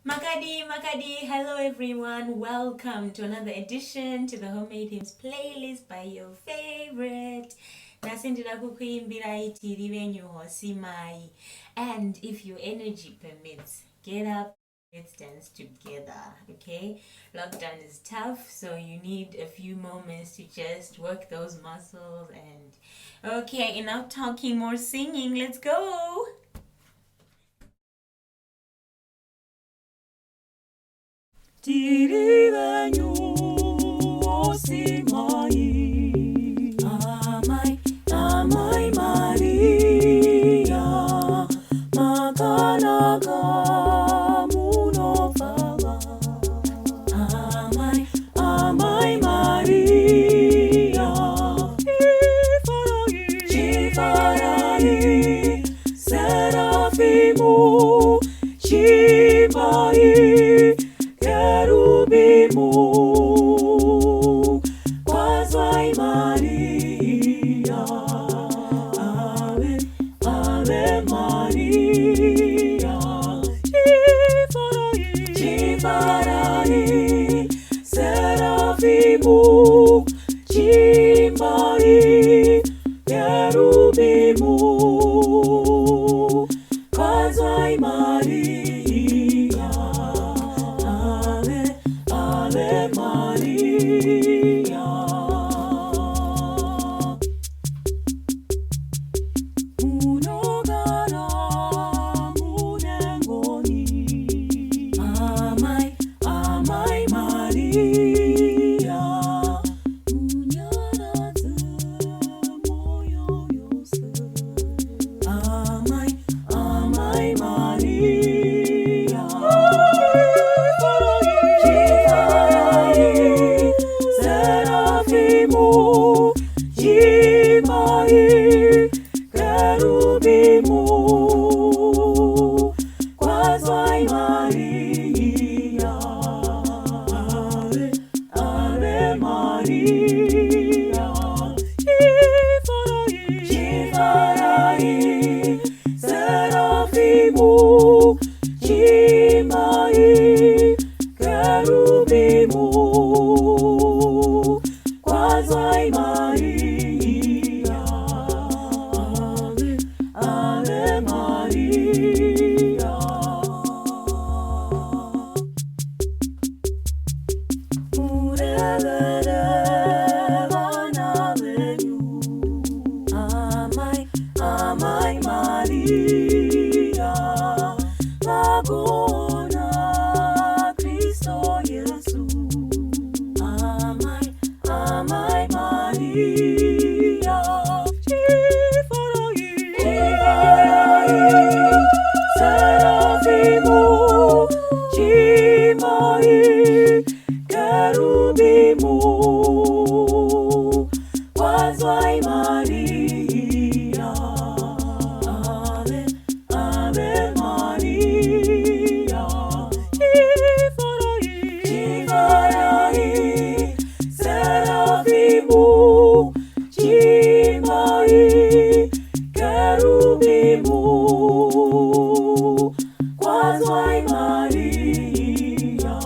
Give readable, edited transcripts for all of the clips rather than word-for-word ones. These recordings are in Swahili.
Makadi, hello everyone, welcome to another edition to the Homemade Hymns playlist by your favorite. Nasendira kukuimbirai Tiri Venyu Hosi Mai. And if your energy permits, get up, let's dance together, okay? Lockdown is tough, so you need a few moments to just work those muscles and... Okay, enough talking, more singing, let's go! Tiri Venyu Hosi Mai. Amai Mariya Makanaka munopfava. Amai Mariya Chifarai Serafim Chiimbai Kerubim Kwazisai Mariya Amai Mariya Chifarai Serafim Chiimbai Kerubim Kwazisai Mariya Amai Mariya Munogara mune ngoni. Amai Mariya Munyaradze mwoyo yose. Amai Mariya Chifarai Serafim Chiimbai Kerubim Kwazisai Mariya Amai Mariya Chifarai Serafim Chiimbai Kerubim Kwazisai Mariya Amai Mariya Murevere vana venyu. Amai Mariya Vagoona Kristo Yesu. Amai Mariya Chifarai Serafim Chiimbai Kerubim Kwazisai Mariya Amai Mariya Chifarai Serafim Chiimbai Kerubim Kwazisai Mariya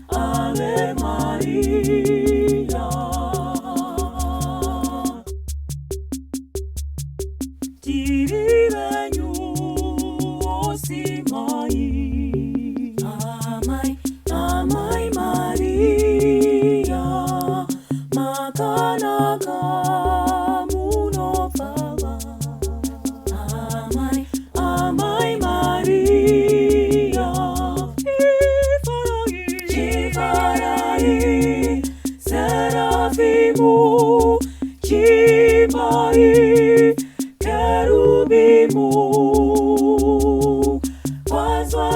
Amai Mariya Tiri Venyu Hosi Mai. Amai Mariya Makanaka munopfava. Amai Mariya Chifarai Serafim Chiimbai Kerubim Kwazisai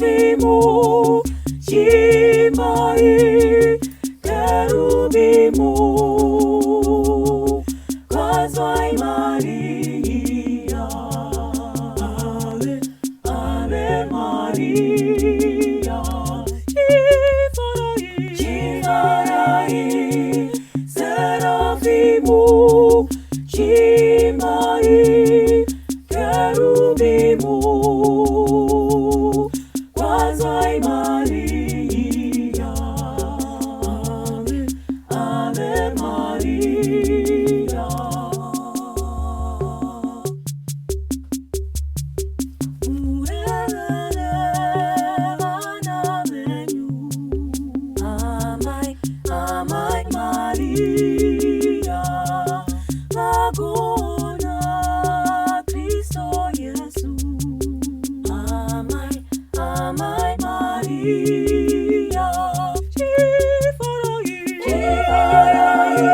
Serafimu, Chiimbai, Kerubimu, Kwazisai Mariya, Ave, Ave Mariya, Chifarai, Serafimu, Chiimbai, Kerubimu, Kwazisai Mariya, Ave, Ave Mariya. Murevere, vana venyu, Amai, Amai Mariya, Vagoona, Kristo, Yesu, Amai, Amai Mariya, Chifarai, Chifarai,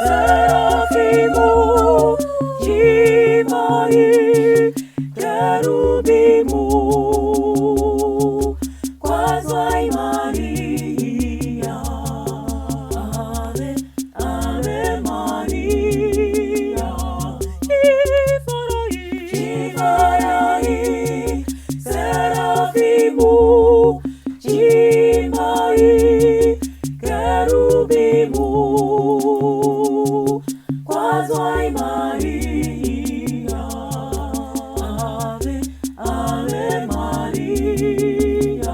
Serafimu, Chiimbai, Kerubimu, Kwazisai Mariya, Ave, Ave Mariya, Chifarai, Serafim, Chiimbai, Kerubim, Kwazisai Mariya, Ave, Ave Mariya.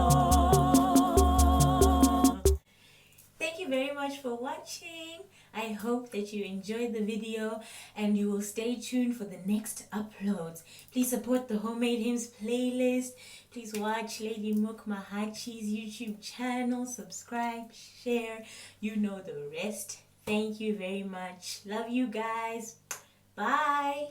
Thank you very much for watching. I hope that you enjoyed the video and you will stay tuned for the next uploads. Please support the Homemade Hymns playlist. Please watch Lady Mook Mahachi's YouTube channel. Subscribe, share. You know the rest. Thank you very much. Love you guys. Bye.